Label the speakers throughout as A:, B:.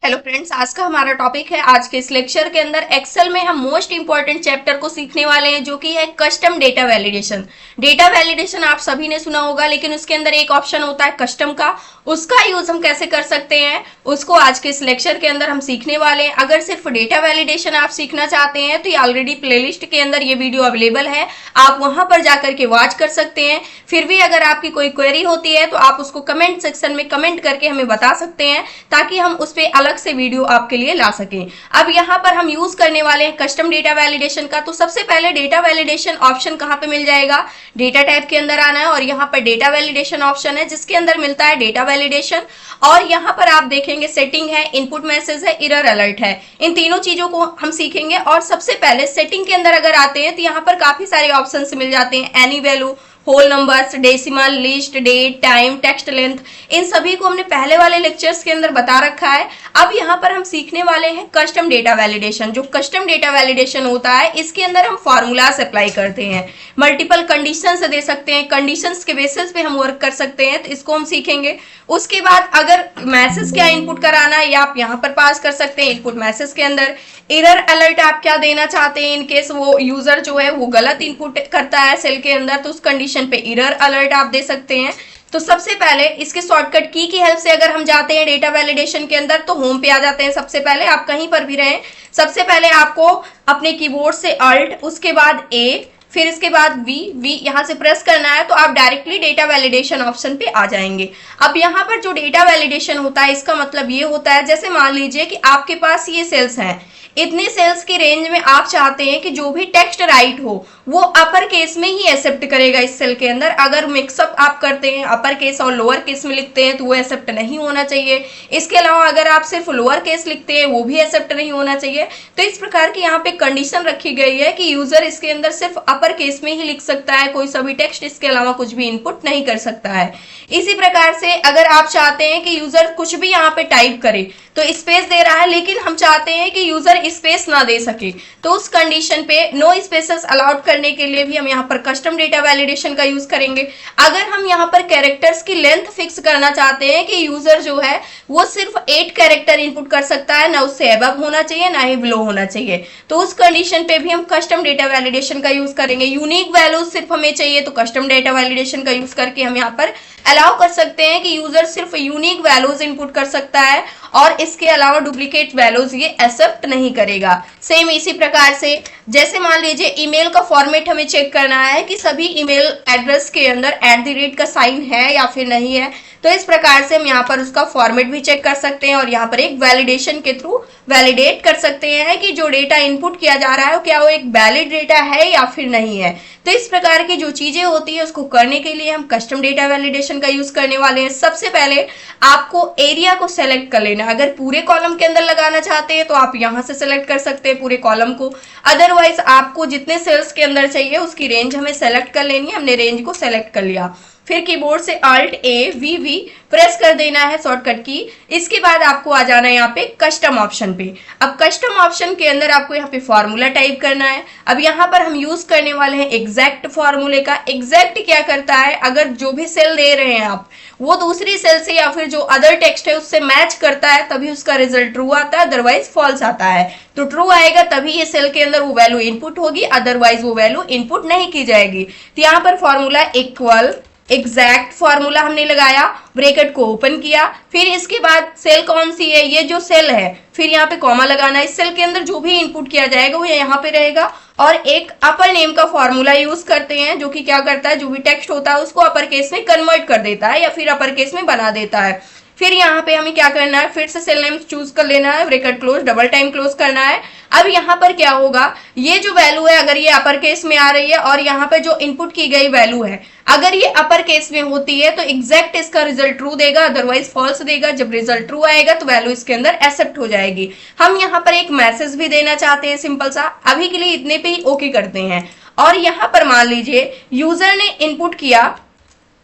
A: Hello friends, आज का हमारा टॉपिक है। आज के इस लेक्चर के अंदर एक्सेल में हम मोस्ट इंपॉर्टेंट चैप्टर को सीखने वाले हैं, जो कि है custom data validation. Data validation आप सभी ने सुना होगा, लेकिन उसके अंदर एक ऑप्शन होता है कस्टम का। उसका यूज हम कैसे कर सकते हैं, उसको आज के इस लेक्चर के अंदर हम सीखने वाले हैं। अगर सिर्फ डेटा वैलिडेशन आप सीखना चाहते हैं तो ये ऑलरेडी प्लेलिस्ट के अंदर ये वीडियो अवेलेबल है, आप वहां पर जाकर के वॉच कर सकते हैं। फिर भी अगर आपकी कोई क्वेरी होती है तो आप उसको कमेंट सेक्शन में कमेंट करके हमें बता सकते हैं, ताकि हम उस पर अलग से वीडियो आपके लिए ला सकें। अब यहाँ पर हम यूज करने वाले हैं कस्टम डेटा वैलिडेशन का। तो सबसे पहले डेटा वैलिडेशन ऑप्शन कहाँ पे मिल जाएगा, डेटा टाइप के अंदर आना है और यहाँ पर डेटा वैलिडेशन ऑप्शन है, जिसके अंदर मिलता है डेटा वैलिडेशन। और यहाँ पर आप देखेंगे सेटिंग है, इनपुट मैसेज है, एरर अलर्ट है। इन तीनों चीजों को हम सीखेंगे। और सबसे पहले सेटिंग के अंदर अगर आते हैं तो यहाँ पर काफी सारे ऑप्शन मिल जाते हैं। Any value, whole numbers, decimal, list, date, time, text length, इन सभी को हमने पहले वाले लेक्चर्स के अंदर बता रखा है। अब यहाँ पर हम सीखने वाले हैं कस्टम डेटा वैलिडेशन। जो कस्टम डेटा वैलिडेशन होता है, इसके अंदर हम फॉर्मूलास अप्लाई करते हैं, मल्टीपल कंडीशंस दे सकते हैं, कंडीशंस के बेसिस पे हम वर्क कर सकते हैं, तो इसको हम सीखेंगे। उसके बाद अगर मैसेज क्या इनपुट कराना है, या आप यहाँ पर पास कर सकते हैं इनपुट मैसेज के अंदर। एरर अलर्ट आप क्या देना चाहते हैं, इन केस वो यूजर जो है वो गलत इनपुट करता है सेल के अंदर, तो उस कंडीशन पे एरर अलर्ट आप दे सकते हैं। तो सबसे पहले इसके शॉर्टकट की हेल्प से अगर हम जाते हैं डेटा वैलिडेशन के अंदर, तो होम पे आ जाते हैं। सबसे पहले आप कहीं पर भी रहें, सबसे पहले आपको अपने कीबोर्ड से अल्ट, उसके बाद ए, फिर इसके बाद वी यहाँ से प्रेस करना है, तो आप डायरेक्टली डेटा वैलिडेशन ऑप्शन पे आ जाएंगे। अब यहाँ पर जो डेटा वैलिडेशन होता है, इसका मतलब ये होता है, जैसे मान लीजिए कि आपके पास ये सेल्स हैं, इतने सेल्स की रेंज में आप चाहते हैं कि जो भी टेक्स्ट राइट हो वो अपर केस में ही एक्सेप्ट करेगा इस सेल के अंदर। अगर मिक्सअप आप करते हैं, अपर केस और लोअर केस में लिखते हैं, तो वो एक्सेप्ट नहीं होना चाहिए। इसके अलावा अगर आप सिर्फ लोअर केस लिखते हैं, वो भी एक्सेप्ट नहीं होना चाहिए। तो इस प्रकार की यहाँ पे कंडीशन रखी गई है कि यूजर इसके अंदर सिर्फ अपर केस में ही लिख सकता है, कोई सभी टेक्स्ट इसके अलावा कुछ भी इनपुट नहीं कर सकता है। इसी प्रकार से अगर आप चाहते हैं कि यूजर कुछ भी यहाँ पे टाइप करे, तो स्पेस दे रहा है, लेकिन हम चाहते हैं कि यूजर स्पेस ना दे सके, तो उस कंडीशन पे नो स्पेसेस अलाउड करने के लिए भी हम यहाँ पर कस्टम डेटा वैलिडेशन का यूज करेंगे। अगर हम यहाँ पर कैरेक्टर्स की लेंथ फिक्स करना चाहते हैं कि यूजर जो है वो सिर्फ 8 कैरेक्टर इनपुट कर सकता है, ना उससे अबव होना चाहिए ना ही बिलो होना चाहिए, तो उस कंडीशन पे भी हम कस्टम डेटा वैलिडेशन का यूज करेंगे। यूनिक वैल्यूज सिर्फ हमें चाहिए, तो कस्टम डेटा वैलिडेशन का यूज करके हम यहाँ पर अलाउ कर सकते हैं कि यूजर सिर्फ यूनिक वैल्यूज इनपुट कर सकता है, और इसके अलावा डुप्लीकेट वैल्यूज ये एक्सेप्ट नहीं करेगा। सेम इसी प्रकार से जैसे मान लीजिए ईमेल का फॉर्मेट हमें चेक करना है कि सभी ईमेल एड्रेस के अंदर @ का साइन है या फिर नहीं है, तो इस प्रकार से हम यहाँ पर उसका फॉर्मेट भी चेक कर सकते हैं, और यहाँ पर एक वैलिडेशन के थ्रू वैलिडेट कर सकते हैं कि जो डेटा इनपुट किया जा रहा है क्या वो एक वैलिड डेटा है या फिर नहीं है। तो इस प्रकार की जो चीजें होती है उसको करने के लिए हम कस्टम डेटा वैलिडेशन का यूज करने वाले हैं। सबसे पहले आपको एरिया को सेलेक्ट कर लेना। अगर पूरे कॉलम के अंदर लगाना चाहते हैं तो आप यहाँ से सेलेक्ट कर सकते हैं पूरे कॉलम को। अदरवाइज आपको जितने सेल्स के अंदर चाहिए उसकी रेंज हमें सेलेक्ट कर लेनी है। हमने रेंज को सेलेक्ट कर लिया, फिर कीबोर्ड से Alt A V प्रेस कर देना है शॉर्टकट की। इसके बाद आपको आ जाना है यहाँ पे कस्टम ऑप्शन पे। अब कस्टम ऑप्शन के अंदर आपको यहाँ पे फॉर्मूला टाइप करना है। अब यहाँ पर हम यूज करने वाले हैं एग्जैक्ट फॉर्मूले का। एग्जैक्ट क्या करता है, अगर जो भी सेल दे रहे हैं आप वो दूसरी सेल से या फिर जो अदर टेक्स्ट है उससे मैच करता है, तभी उसका रिजल्ट ट्रू आता है, अदरवाइज फॉल्स आता है। तो ट्रू आएगा तभी ये सेल के अंदर वो वैल्यू इनपुट होगी, अदरवाइज वो वैल्यू इनपुट नहीं की जाएगी। तो यहाँ पर फॉर्मूला इक्वल एग्जैक्ट फॉर्मूला हमने लगाया, ब्रैकेट को ओपन किया, फिर इसके बाद सेल कौन सी है, ये जो सेल है, फिर यहाँ पे कॉमा लगाना है। इस सेल के अंदर जो भी इनपुट किया जाएगा वो यहाँ पे रहेगा। और एक अपर नेम का फॉर्मूला यूज करते हैं, जो कि क्या करता है, जो भी टेक्स्ट होता है उसको अपर केस में कन्वर्ट कर देता है या फिर अपर केस में बना देता है। फिर यहाँ पे हमें क्या करना है, फिर से सेल नेम चूज कर लेना है, bracket close, double time close करना है। अब यहाँ पर क्या होगा, ये जो वैल्यू है अगर ये अपर केस में आ रही है और यहाँ पे जो इनपुट की गई वैल्यू है अगर ये अपर केस में होती है तो एग्जैक्ट इसका रिजल्ट ट्रू देगा, अदरवाइज फॉल्स देगा। जब रिजल्ट ट्रू आएगा तो वैल्यू इसके अंदर एक्सेप्ट हो जाएगी। हम यहाँ पर एक मैसेज भी देना चाहते हैं सिंपल सा, अभी के लिए इतने पे ही ओके करते हैं। और यहाँ पर मान लीजिए यूजर ने इनपुट किया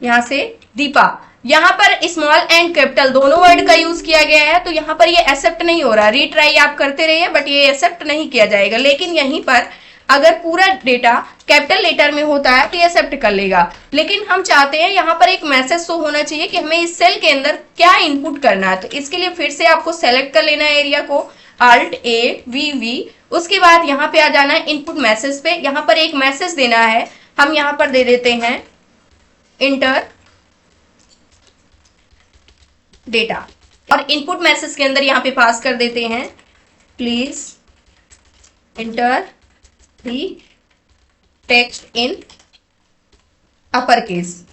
A: यहाँ से दीपा, यहाँ पर स्मॉल एंड कैपिटल दोनों वर्ड का यूज किया गया है, तो यहाँ पर ये एक्सेप्ट नहीं हो रहा। रीट्राई आप करते रहिए बट ये एक्सेप्ट नहीं किया जाएगा। लेकिन यहीं पर अगर पूरा डेटा कैपिटल लेटर में होता है तो ये एक्सेप्ट कर लेगा, लेकिन हम चाहते हैं यहाँ पर एक मैसेज शो होना चाहिए कि हमें इस सेल के अंदर क्या इनपुट करना है। तो इसके लिए फिर से आपको सेलेक्ट कर लेना है एरिया को, Alt A V V, उसके बाद यहाँ पे आ जाना है इनपुट मैसेज पे। यहाँ पर एक मैसेज देना है, हम यहाँ पर दे देते हैं इंटर डेटा, और इनपुट मैसेज के अंदर यहाँ पे पास कर देते हैं please inter the text in upper case.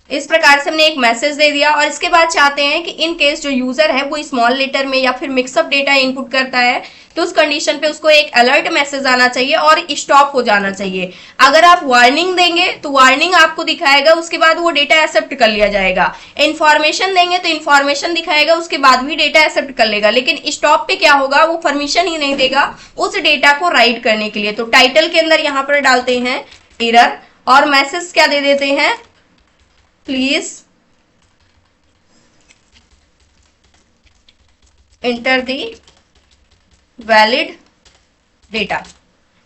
A: इस प्रकार से हमने एक मैसेज दे दिया, और इसके बाद चाहते हैं कि इन केस जो यूजर है वो स्मॉल लेटर में या फिर मिक्सअप डेटा इनपुट करता है तो उस कंडीशन पे उसको एक अलर्ट मैसेज आना चाहिए और स्टॉप हो जाना चाहिए। अगर आप वार्निंग देंगे तो वार्निंग आपको दिखाएगा, उसके बाद वो डेटा एक्सेप्ट कर लिया जाएगा। इंफॉर्मेशन देंगे तो इंफॉर्मेशन दिखाएगा, उसके बाद भी डेटा एक्सेप्ट कर लेगा। लेकिन स्टॉप पे क्या होगा, वो परमिशन ही नहीं देगा उस डेटा को राइट करने के लिए। तो टाइटल के अंदर यहाँ पर डालते हैं एरर, और मैसेज क्या दे देते हैं, please inter the valid data,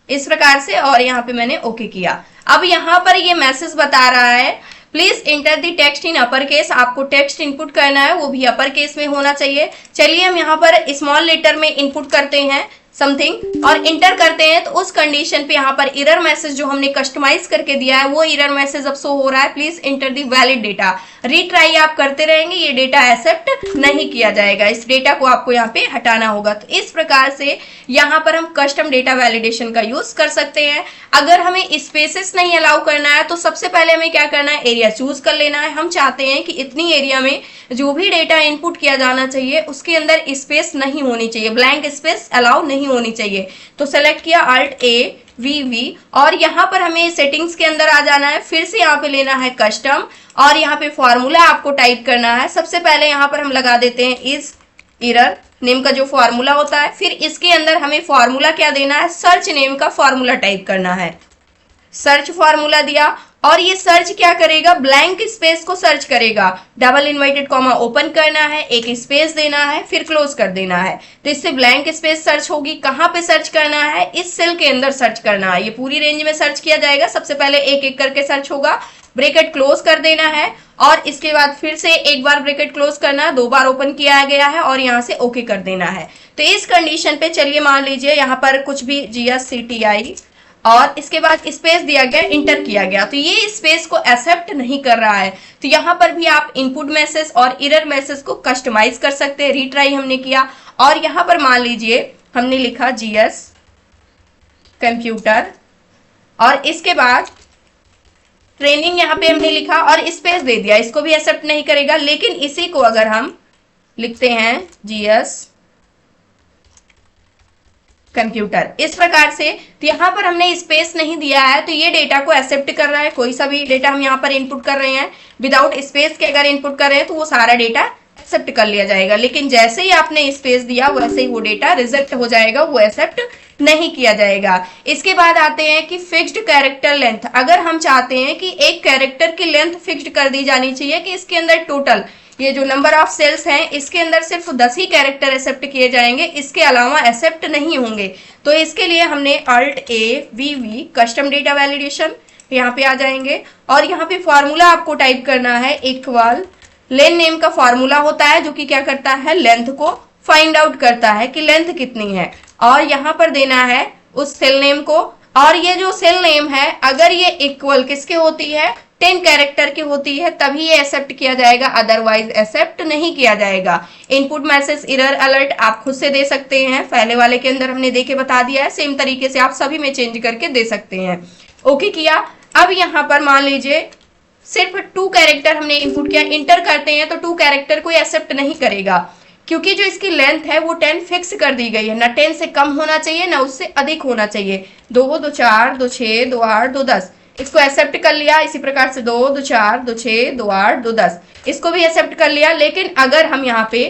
A: इस प्रकार से। और यहाँ पे मैंने ओके किया। अब यहाँ पर ये मैसेज बता रहा है please inter the text in upper case, आपको टेक्स्ट इनपुट करना है, वो भी अपर केस में होना चाहिए। चलिए हम यहाँ पर स्मॉल लेटर में इनपुट करते हैं समथिंग और इंटर करते हैं, तो उस कंडीशन पे यहाँ पर एरर मैसेज जो हमने कस्टमाइज करके दिया है वो एरर मैसेज अब शो हो रहा है, please inter the valid data. Retry आप करते रहेंगे, ये डेटा एक्सेप्ट नहीं किया जाएगा, इस डेटा को आपको यहाँ पे हटाना होगा। तो इस प्रकार से यहाँ पर हम कस्टम डेटा वैलिडेशन का यूज कर सकते हैं। अगर हमें स्पेसेस नहीं अलाउ करना है तो सबसे पहले हमें क्या करना है, एरिया चूज कर लेना है। हम चाहते हैं कि इतनी एरिया में जो भी डेटा इनपुट किया जाना चाहिए उसके अंदर स्पेस नहीं होनी चाहिए, ब्लैंक स्पेस अलाउ नहीं होनी चाहिए। तो सेलेक्ट किया Alt A V V, और यहाँ पर हमें सेटिंग्स के अंदर आ जाना है, फिर से यहाँ पे लेना है कस्टम, और यहाँ पे फॉर्मूला आपको टाइप करना है। सबसे पहले यहाँ पर हम लगा देते हैं इस एरर नेम का जो फॉर्मूला होता है, फिर इसके अंदर हमें फॉर्मूला क्या देना है, सर्च नेम का फॉर्मूला टाइप करना है। सर्च फॉर्मूला दिया, और ये सर्च क्या करेगा, ब्लैंक स्पेस को सर्च करेगा। डबल इन्वर्टेड कॉमा ओपन करना है, एक स्पेस देना है, फिर क्लोज कर देना है, तो इससे ब्लैंक स्पेस सर्च होगी। कहाँ पे सर्च करना है, इस सेल के अंदर सर्च करना है। ये पूरी रेंज में सर्च किया जाएगा, सबसे पहले एक एक करके सर्च होगा। ब्रैकेट क्लोज कर देना है, और इसके बाद फिर से एक बार ब्रैकेट क्लोज करना है, 2 बार ओपन किया गया है, और यहाँ से ओके कर देना है। तो इस कंडीशन पे चलिए मान लीजिए यहाँ पर कुछ भी GSCTI और इसके बाद स्पेस दिया गया, इंटर किया गया, तो ये स्पेस को एक्सेप्ट नहीं कर रहा है। तो यहाँ पर भी आप इनपुट मैसेज और एरर मैसेज को कस्टमाइज कर सकते हैं। रीट्राई हमने किया, और यहाँ पर मान लीजिए हमने लिखा GS कंप्यूटर, और इसके बाद ट्रेनिंग यहाँ पे हमने लिखा और स्पेस दे दिया, इसको भी एक्सेप्ट नहीं करेगा। लेकिन इसी को अगर हम लिखते हैं GS कंप्यूटर, इस प्रकार से, तो यहाँ पर हमने स्पेस नहीं दिया है तो ये डेटा को एक्सेप्ट कर रहा है। कोई सा भी डेटा हम यहाँ पर इनपुट कर रहे हैं विदाउट स्पेस के अगर इनपुट कर रहे हैं तो वो सारा डेटा एक्सेप्ट कर लिया जाएगा। लेकिन जैसे ही आपने स्पेस दिया वैसे ही वो डेटा रिजेक्ट हो जाएगा, वो एक्सेप्ट नहीं किया जाएगा। इसके बाद आते हैं कि फिक्स्ड कैरेक्टर लेंथ। अगर हम चाहते हैं कि एक कैरेक्टर की लेंथ फिक्स्ड कर दी जानी चाहिए कि इसके अंदर टोटल ये जो नंबर ऑफ सेल्स हैं इसके अंदर सिर्फ 10 ही कैरेक्टर एक्सेप्ट किए जाएंगे, इसके अलावा एक्सेप्ट नहीं होंगे। तो इसके लिए हमने Alt A V V custom data validation यहाँ पे आ जाएंगे, और यहाँ पे फॉर्मूला आपको टाइप करना है इक्वल लेन नेम का फॉर्मूला होता है जो कि क्या करता है, लेंथ को फाइंड आउट करता है कि लेंथ कितनी है, और यहाँ पर देना है उस सेल नेम को। और ये जो सेल नेम है अगर ये इक्वल किसके होती है, 10 कैरेक्टर की होती है, तभी ये एक्सेप्ट किया जाएगा, अदरवाइज एक्सेप्ट नहीं किया जाएगा। इनपुट मैसेज एरर अलर्ट आप खुद से दे सकते हैं, पहले वाले के अंदर हमने देके बता दिया है, सेम तरीके से आप सभी में चेंज करके दे सकते हैं। ओके किया। अब यहाँ पर मान लीजिए सिर्फ 2 कैरेक्टर हमने इनपुट किया, इंटर करते हैं तो 2 कैरेक्टर कोई एक्सेप्ट नहीं करेगा, क्योंकि जो इसकी लेंथ है वो 10 फिक्स कर दी गई है, ना 10 से कम होना चाहिए ना उससे अधिक होना चाहिए। 2 2 4 2 6 2 8 2 10 इसको एक्सेप्ट कर लिया। इसी प्रकार से 2 2 4 2 6 2 8 2 10 इसको भी एक्सेप्ट कर लिया। लेकिन अगर हम यहाँ पे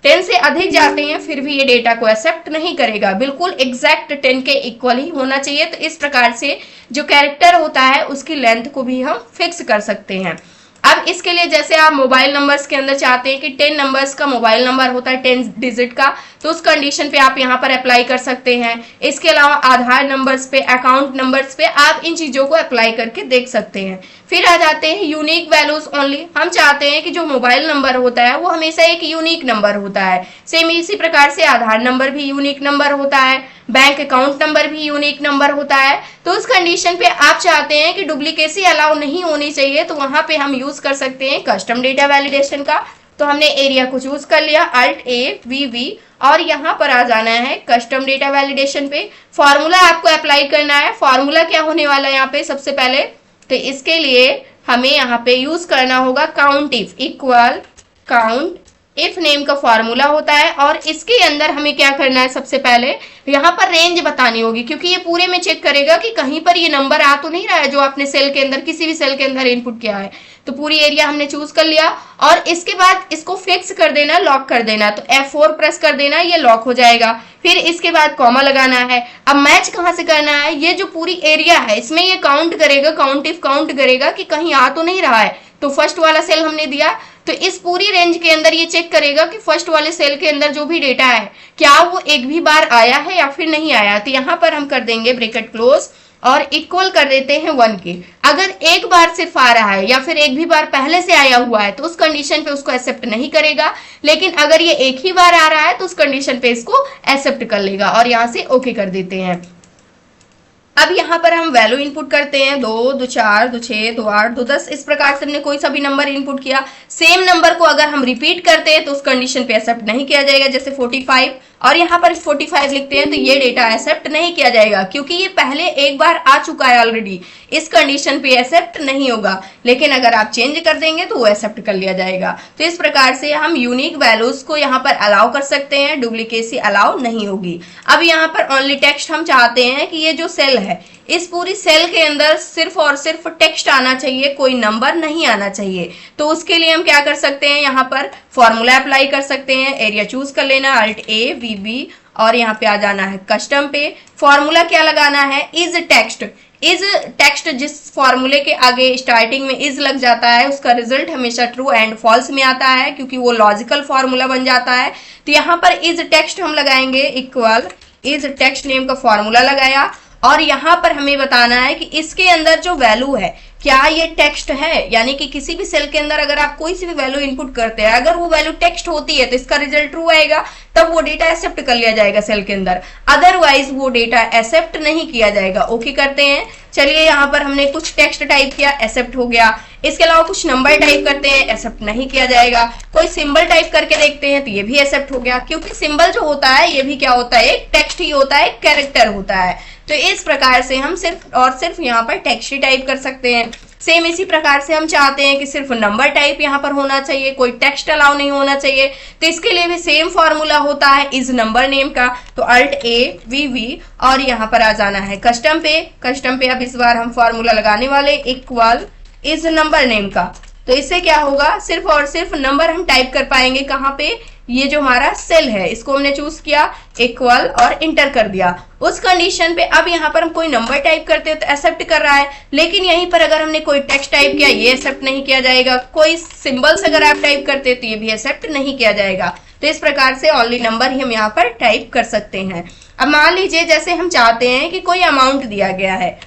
A: 10 से अधिक जाते हैं फिर भी ये डेटा को एक्सेप्ट नहीं करेगा, बिल्कुल एग्जैक्ट 10 के इक्वल ही होना चाहिए। तो इस प्रकार से जो कैरेक्टर होता है उसकी लेंथ को भी हम फिक्स कर सकते हैं। अब इसके लिए जैसे आप मोबाइल नंबर्स के अंदर चाहते हैं कि 10 नंबर्स का मोबाइल नंबर होता है 10 डिजिट का, तो उस कंडीशन पे आप यहाँ पर अप्लाई कर सकते हैं। इसके अलावा आधार नंबर्स पे, अकाउंट नंबर्स पे आप इन चीजों को अप्लाई करके देख सकते हैं। फिर आ जाते हैं यूनिक वैल्यूज ओनली। हम चाहते हैं कि जो मोबाइल नंबर होता है वो हमेशा एक यूनिक नंबर होता है। सेम इसी प्रकार से आधार नंबर भी यूनिक नंबर होता है, बैंक अकाउंट नंबर भी यूनिक नंबर होता है। तो उस कंडीशन पे आप चाहते हैं कि डुप्लीकेसी अलाउ नहीं होनी चाहिए, तो वहां पे हम यूज कर सकते हैं कस्टम डेटा वैलिडेशन का। तो हमने एरिया को चूज कर लिया, Alt+A+V और यहाँ पर आ जाना है कस्टम डेटा वैलिडेशन पे। फॉर्मूला आपको अप्लाई करना है। फॉर्मूला क्या होने वाला है यहाँ पे सबसे पहले, तो इसके लिए हमें यहाँ पे यूज करना होगा count if equal count if name का फॉर्मूला होता है। और इसके अंदर हमें क्या करना है, सबसे पहले यहाँ पर रेंज बतानी होगी, क्योंकि ये पूरे में चेक करेगा कि कहीं पर ये नंबर आ तो नहीं रहा है जो आपने सेल के अंदर, किसी भी सेल के अंदर इनपुट किया है। तो पूरी एरिया हमने चूज कर लिया और इसके बाद इसको फिक्स कर देना, लॉक कर देना। तो F4 प्रेस कर देना, ये लॉक हो जाएगा। फिर इसके बाद कॉमा लगाना है। अब मैच कहाँ से करना है, ये जो पूरी एरिया है इसमें ये काउंट करेगा, काउंट इफ काउंट करेगा कि कहीं आ तो नहीं रहा है। तो फर्स्ट वाला सेल हमने दिया, तो इस पूरी रेंज के अंदर ये चेक करेगा कि फर्स्ट वाले सेल के अंदर जो भी डेटा है क्या वो एक भी बार आया है या फिर नहीं आया। तो यहाँ पर हम कर देंगे ब्रैकेट क्लोज और इक्वल कर देते हैं 1 के। अगर एक बार सिर्फ आ रहा है या फिर एक भी बार पहले से आया हुआ है तो उस कंडीशन पे उसको एक्सेप्ट नहीं करेगा, लेकिन अगर ये एक ही बार आ रहा है तो उस कंडीशन पे इसको एक्सेप्ट कर लेगा। और यहाँ से ओके कर देते हैं। अब यहाँ पर हम वैल्यू इनपुट करते हैं 2, 2, 4, 2, 6, 2, 8, 2, 10। इस प्रकार से हमने कोई सा भी नंबर इनपुट किया। सेम नंबर को अगर हम रिपीट करते हैं तो उस कंडीशन पे एक्सेप्ट नहीं किया जाएगा। जैसे 45 और यहाँ पर 45 लिखते हैं तो ये डेटा एक्सेप्ट नहीं किया जाएगा, क्योंकि ये पहले एक बार आ चुका है ऑलरेडी। इस कंडीशन पे एक्सेप्ट नहीं होगा, लेकिन अगर आप चेंज कर देंगे तो वो एक्सेप्ट कर लिया जाएगा। तो इस प्रकार से हम यूनिक वैल्यूज को यहाँ पर अलाउ कर सकते हैं, डुप्लीकेसी अलाउ नहीं होगी। अब यहाँ पर ओनली टेक्स्ट हम चाहते हैं कि ये जो सेल है इस पूरी सेल के अंदर सिर्फ और सिर्फ टेक्स्ट आना चाहिए, कोई नंबर नहीं आना चाहिए। तो उसके लिए हम क्या कर सकते हैं, यहाँ पर फॉर्मूला अप्लाई कर सकते हैं। एरिया चूज कर लेना, Alt+A+V और यहाँ पे आ जाना है कस्टम पे। फॉर्मूला क्या लगाना है, इज टेक्स्ट। इज टेक्स्ट जिस फॉर्मूले के आगे स्टार्टिंग में इज लग जाता है उसका रिजल्ट हमेशा ट्रू एंड फॉल्स में आता है, क्योंकि वो लॉजिकल फॉर्मूला बन जाता है। तो यहाँ पर इज टेक्स्ट हम लगाएंगे इक्वल इज टेक्स्ट नेम का फॉर्मूला लगाया और यहाँ पर हमें बताना है कि इसके अंदर जो वैल्यू है क्या ये टेक्स्ट है, यानी कि किसी भी सेल के अंदर अगर आप कोई सी भी वैल्यू इनपुट करते हैं, अगर वो वैल्यू टेक्स्ट होती है तो इसका रिजल्ट ट्रू आएगा, तब वो डेटा एक्सेप्ट कर लिया जाएगा सेल के अंदर। अदरवाइज वो डेटा एक्सेप्ट नहीं किया जाएगा। ओके करते हैं। चलिए यहाँ पर हमने कुछ टेक्स्ट टाइप किया, एक्सेप्ट हो गया। इसके अलावा कुछ नंबर टाइप करते हैं, एक्सेप्ट नहीं किया जाएगा। कोई सिंबल टाइप करके देखते हैं तो ये भी एक्सेप्ट हो गया, क्योंकि सिंबल जो होता है ये भी क्या होता है, एक टेक्स्ट ही होता है, एक कैरेक्टर होता है। तो इस प्रकार से हम सिर्फ और सिर्फ यहाँ पर टेक्स्ट ही टाइप कर सकते हैं। सेम इसी प्रकार से हम चाहते हैं कि सिर्फ नंबर टाइप यहाँ पर होना चाहिए, कोई टेक्स्ट अलाउ नहीं होना चाहिए। तो इसके लिए भी सेम फॉर्मूला होता है इज नंबर नेम का। तो Alt+A+V और यहाँ पर आ जाना है कस्टम पे। कस्टम पे अब इस बार हम फॉर्मूला लगाने वाले इक्वल इज नंबर नेम का। तो इससे क्या होगा, सिर्फ और सिर्फ नंबर हम टाइप कर पाएंगे। कहाँ पे, ये जो हमारा सेल है इसको हमने चूज किया, इक्वल और इंटर कर दिया। उस कंडीशन पे अब यहाँ पर हम कोई नंबर टाइप करते हैं तो एक्सेप्ट कर रहा है, लेकिन यहीं पर अगर हमने कोई टेक्स्ट टाइप किया ये एक्सेप्ट नहीं किया जाएगा। कोई सिंबल्स अगर आप टाइप करते हैं तो ये भी एक्सेप्ट नहीं किया जाएगा। तो इस प्रकार से ओनली नंबर ही हम यहाँ पर टाइप कर सकते हैं। अब मान लीजिए जैसे हम चाहते हैं कि कोई अमाउंट दिया गया है,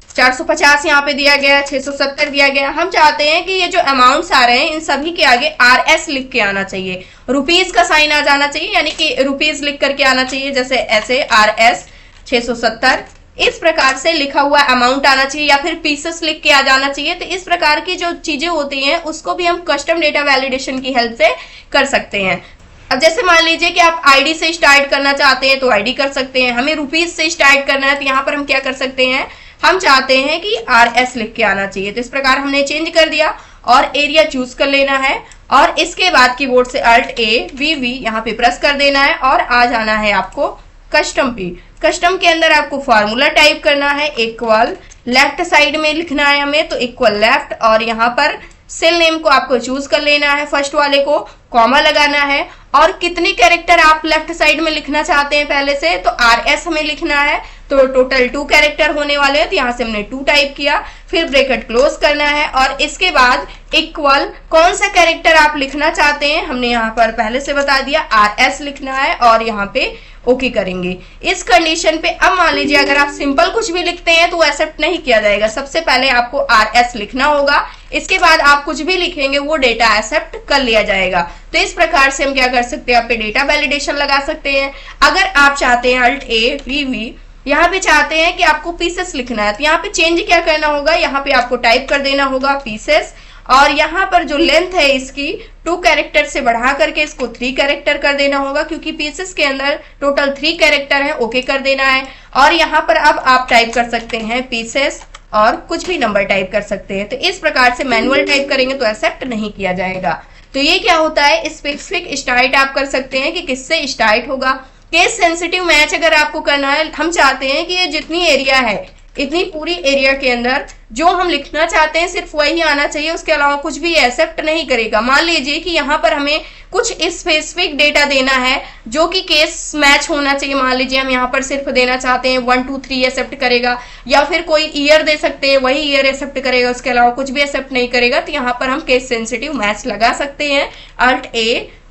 A: 450 यहाँ पे दिया गया है, 670 दिया गया। हम चाहते हैं कि ये जो अमाउंट्स आ रहे हैं इन सभी के आगे RS लिख के आना चाहिए, रुपीज का साइन आ जाना चाहिए, यानी कि रुपीज लिख करके आना चाहिए। जैसे ऐसे RS 670 इस प्रकार से लिखा हुआ अमाउंट आना चाहिए, या फिर पीसेस लिख के आ जाना चाहिए। तो इस प्रकार की जो चीजें होती हैं उसको भी हम कस्टम डेटा वैलिडेशन की हेल्प से कर सकते हैं। अब जैसे मान लीजिए कि आप ID से स्टार्ट करना चाहते हैं तो ID कर सकते हैं। हमें रुपीज से स्टार्ट करना है तो यहाँ पर हम क्या कर सकते हैं, हम चाहते हैं कि RS लिख के आना चाहिए। तो इस प्रकार हमने चेंज कर दिया और एरिया चूज कर लेना है और इसके बाद कीबोर्ड से Alt+A+V यहाँ पे प्रेस कर देना है और आ जाना है आपको कस्टम पे। कस्टम के अंदर आपको फॉर्मूला टाइप करना है, इक्वल लेफ्ट साइड में लिखना है हमें, तो इक्वल लेफ्ट और यहाँ पर सेल नेम को आपको चूज कर लेना है, फर्स्ट वाले को कॉमा लगाना है और कितने कैरेक्टर आप लेफ्ट साइड में लिखना चाहते हैं पहले से, तो RS हमें लिखना है, तो टोटल 2 कैरेक्टर होने वाले हैं, तो यहां से हमने 2 टाइप किया, फिर ब्रैकेट क्लोज करना है और इसके बाद इक्वल कौन सा कैरेक्टर आप लिखना चाहते हैं हमने यहाँ पर पहले से बता दिया, RS लिखना है और यहाँ पे ओके करेंगे। इस कंडीशन पे अब मान लीजिए अगर आप सिंपल कुछ भी लिखते हैं तो एक्सेप्ट नहीं किया जाएगा, सबसे पहले आपको RS लिखना होगा, इसके बाद आप कुछ भी लिखेंगे वो डेटा एक्सेप्ट कर लिया जाएगा। तो इस प्रकार से हम क्या कर सकते हैं, आप पे डेटा वैलिडेशन लगा सकते हैं। अगर आप चाहते हैं Alt A VV, यहाँ पे चाहते हैं कि आपको पीसेस लिखना है, तो यहाँ पे चेंज क्या करना होगा, यहाँ पे आपको टाइप कर देना होगा पीसेस, और यहाँ पर जो लेंथ है इसकी 2 कैरेक्टर से बढ़ा करके इसको 3 कैरेक्टर कर देना होगा, क्योंकि पीसेस के अंदर टोटल 3 कैरेक्टर है, ओके कर देना है। और यहाँ पर अब आप टाइप कर सकते हैं पीसेस और कुछ भी नंबर टाइप कर सकते हैं। तो इस प्रकार से मैनुअल टाइप करेंगे तो एक्सेप्ट नहीं किया जाएगा। तो ये क्या होता है, स्पेसिफिक स्टार्ट आप कर सकते हैं कि किससे स्टार्ट होगा। केस सेंसिटिव मैच अगर आपको करना है, हम चाहते हैं कि ये जितनी एरिया है इतनी पूरी एरिया के अंदर जो हम लिखना चाहते हैं सिर्फ वही आना चाहिए, उसके अलावा कुछ भी एक्सेप्ट नहीं करेगा। मान लीजिए कि यहाँ पर हमें कुछ स्पेसिफिक डेटा देना है जो कि केस मैच होना चाहिए, मान लीजिए हम यहाँ पर सिर्फ देना चाहते हैं 1 2 3 एक्सेप्ट करेगा, या फिर कोई ईयर दे सकते हैं वही ईयर एक्सेप्ट करेगा, उसके अलावा कुछ भी एक्सेप्ट नहीं करेगा। तो यहाँ पर हम केस सेंसिटिव मैच लगा सकते हैं, Alt A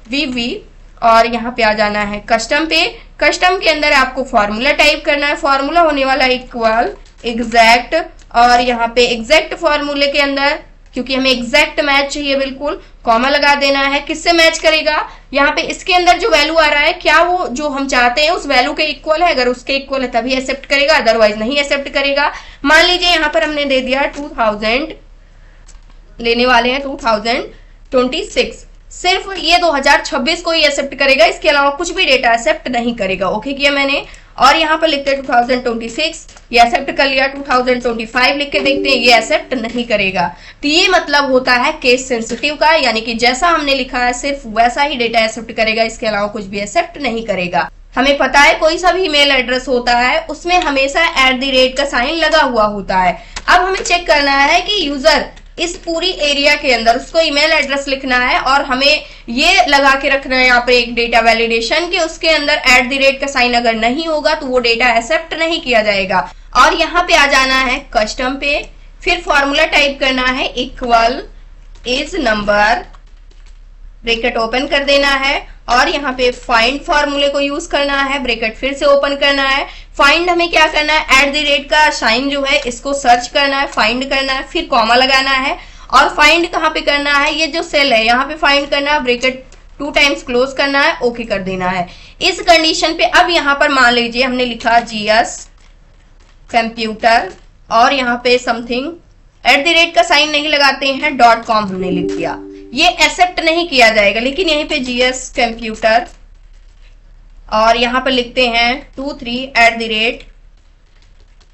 A: VV, और यहाँ पे आ जाना है कस्टम पे। कस्टम के अंदर आपको फॉर्मूला टाइप करना है, फॉर्मूला होने वाला इक्वल एग्जैक्ट, और यहाँ पे एग्जैक्ट फॉर्मूले के अंदर क्योंकि हमें एग्जैक्ट मैच चाहिए बिल्कुल, कॉमा लगा देना है। किससे मैच करेगा, यहाँ पे इसके अंदर जो वैल्यू आ रहा है क्या वो जो हम चाहते हैं उस वैल्यू के इक्वल है, अगर उसके इक्वल है तभी एक्सेप्ट करेगा, अदरवाइज नहीं एक्सेप्ट करेगा। मान लीजिए यहाँ पर हमने दे दिया 2000, लेने वाले हैं 2026, सिर्फ ये 2026 को ही एक्सेप्ट करेगा, इसके अलावा कुछ भी डेटा एक्सेप्ट नहीं करेगा। ओके किया मैंने, और यहाँ पर लिखते हैं 2026, ये एक्सेप्ट कर लिया। 2025 लिख के देखते हैं, ये एक्सेप्ट नहीं करेगा। तो ये मतलब होता है केस सेंसिटिव का, यानी कि जैसा हमने लिखा है सिर्फ वैसा ही डेटा एक्सेप्ट करेगा, इसके अलावा कुछ भी एक्सेप्ट नहीं करेगा। हमें पता है कोई सा भी ईमेल एड्रेस होता है उसमें हमेशा @ का साइन लगा हुआ होता है। अब हमें चेक करना है कि यूजर इस पूरी एरिया के अंदर उसको ईमेल एड्रेस लिखना है, और हमें ये लगा के रखना है यहाँ पे एक डेटा वैलिडेशन कि उसके अंदर @ का साइन अगर नहीं होगा तो वो डेटा एक्सेप्ट नहीं किया जाएगा। और यहाँ पे आ जाना है कस्टम पे, फिर फॉर्मूला टाइप करना है equal is number, bracket open कर देना है, और यहाँ पे फाइंड फॉर्मूले को यूज करना है, ब्रैकेट फिर से ओपन करना है। फाइंड हमें क्या करना है, @ का साइन जो है इसको सर्च करना है, फाइंड करना है, फिर कॉमा लगाना है, और फाइंड कहाँ पे करना है, ये जो सेल है यहाँ पे फाइंड करना है, ब्रैकेट 2 टाइम्स क्लोज करना है, ओके कर देना है। इस कंडीशन पे अब यहाँ पर मान लीजिए हमने लिखा GS कंप्यूटर, और यहाँ पे समथिंग, @ का साइन नहीं लगाते हैं, .com हमने लिख दिया, ये एक्सेप्ट नहीं किया जाएगा। लेकिन यहीं पे GS कंप्यूटर, और यहाँ पर लिखते हैं 23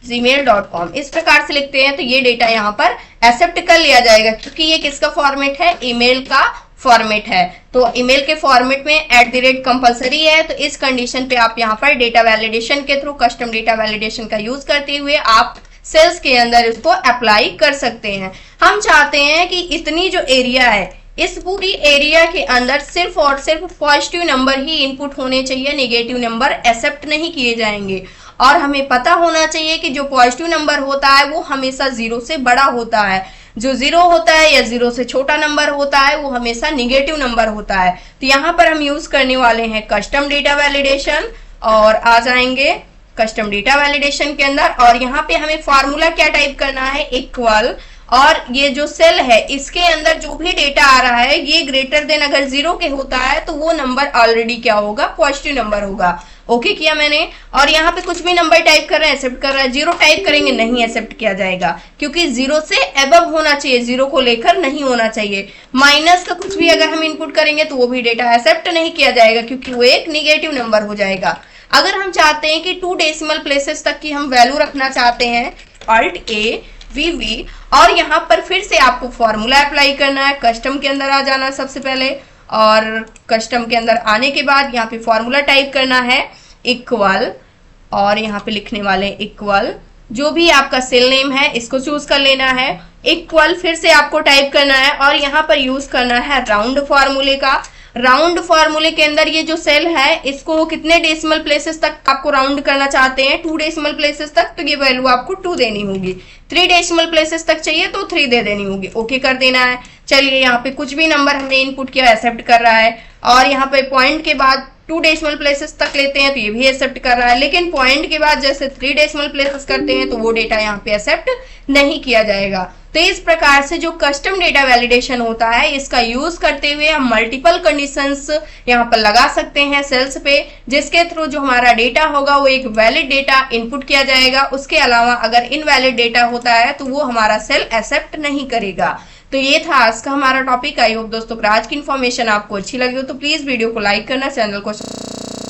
A: @gmail.com, इस प्रकार से लिखते हैं तो ये डेटा यहाँ पर एक्सेप्ट कर लिया जाएगा, क्योंकि ये किसका फॉर्मेट है, ईमेल का फॉर्मेट है। तो ईमेल के फॉर्मेट में @ कंपलसरी है। तो इस कंडीशन पे आप यहाँ पर डेटा वैलिडेशन के थ्रू, कस्टम डेटा वैलिडेशन का यूज करते हुए आप सेल्स के अंदर इसको अप्लाई कर सकते हैं। हम चाहते हैं कि इतनी जो एरिया है इस पूरी एरिया के अंदर सिर्फ और सिर्फ पॉजिटिव नंबर ही इनपुट होने चाहिए, नेगेटिव नंबर एक्सेप्ट नहीं किए जाएंगे। और हमें पता होना चाहिए कि जो पॉजिटिव नंबर होता है वो हमेशा 0 से बड़ा होता है, जो 0 होता है या 0 से छोटा नंबर होता है वो हमेशा निगेटिव नंबर होता है। तो यहाँ पर हम यूज करने वाले हैं कस्टम डेटा वैलिडेशन, और आ जाएंगे कस्टम डेटा वैलिडेशन के अंदर, और यहाँ पे हमें फॉर्मूला क्या टाइप करना है, इक्वल, और ये जो सेल है इसके अंदर जो भी डेटा आ रहा है ये ग्रेटर देन अगर 0 के होता है तो वो नंबर ऑलरेडी क्या होगा, पॉजिटिव नंबर होगा। ओके किया मैंने, और यहाँ पे कुछ भी नंबर टाइप कर रहे हैं एक्सेप्ट कर रहा है, 0 टाइप करेंगे नहीं एक्सेप्ट किया जाएगा, क्योंकि 0 से अबव होना चाहिए, 0 को लेकर नहीं होना चाहिए। माइनस का कुछ भी अगर हम इनपुट करेंगे तो वो भी डेटा एक्सेप्ट नहीं किया जाएगा, क्योंकि वो एक निगेटिव नंबर हो जाएगा। अगर हम चाहते हैं कि 2 डेसिमल प्लेसेस तक की हम वैल्यू रखना चाहते हैं, Alt A VV, और यहाँ पर फिर से आपको फॉर्मूला अप्लाई करना है, कस्टम के अंदर आ जाना सबसे पहले, और कस्टम के अंदर आने के बाद यहाँ पे फॉर्मूला टाइप करना है इक्वल, और यहाँ पे लिखने वाले इक्वल, जो भी आपका सेल नेम है इसको चूज कर लेना है, इक्वल फिर से आपको टाइप करना है, और यहाँ पर यूज करना है राउंड फॉर्मूले का। राउंड फॉर्मूले के अंदर ये जो सेल है इसको कितने डेसिमल प्लेसेस तक आपको राउंड करना चाहते हैं, 2 डेसिमल प्लेसेस तक, तो ये वैल्यू आपको 2 देनी होगी। 3 डेसिमल प्लेसेस तक चाहिए तो 3 दे देनी होगी। ओके कर देना है। चलिए यहाँ पे कुछ भी नंबर हमने इनपुट किया एक्सेप्ट कर रहा है, और यहाँ पे पॉइंट के बाद 2 डेसिमल प्लेसेस तक लेते हैं तो ये भी एक्सेप्ट कर रहा है, लेकिन पॉइंट के बाद जैसे 3 डेसिमल प्लेसेस करते हैं तो वो डेटा यहाँ पे एक्सेप्ट नहीं किया जाएगा। तो इस प्रकार से जो कस्टम डेटा वैलिडेशन होता है इसका यूज करते हुए हम मल्टीपल कंडीशंस यहाँ पर लगा सकते हैं सेल्स पे, जिसके थ्रू जो हमारा डेटा होगा वो एक वैलिड डेटा इनपुट किया जाएगा। उसके अलावा अगर इनवैलिड डेटा होता है तो वो हमारा सेल एक्सेप्ट नहीं करेगा। तो ये था आज का हमारा टॉपिक। आई होप दोस्तों आज की इन्फॉर्मेशन आपको अच्छी लगी हो तो प्लीज वीडियो को लाइक करना, चैनल को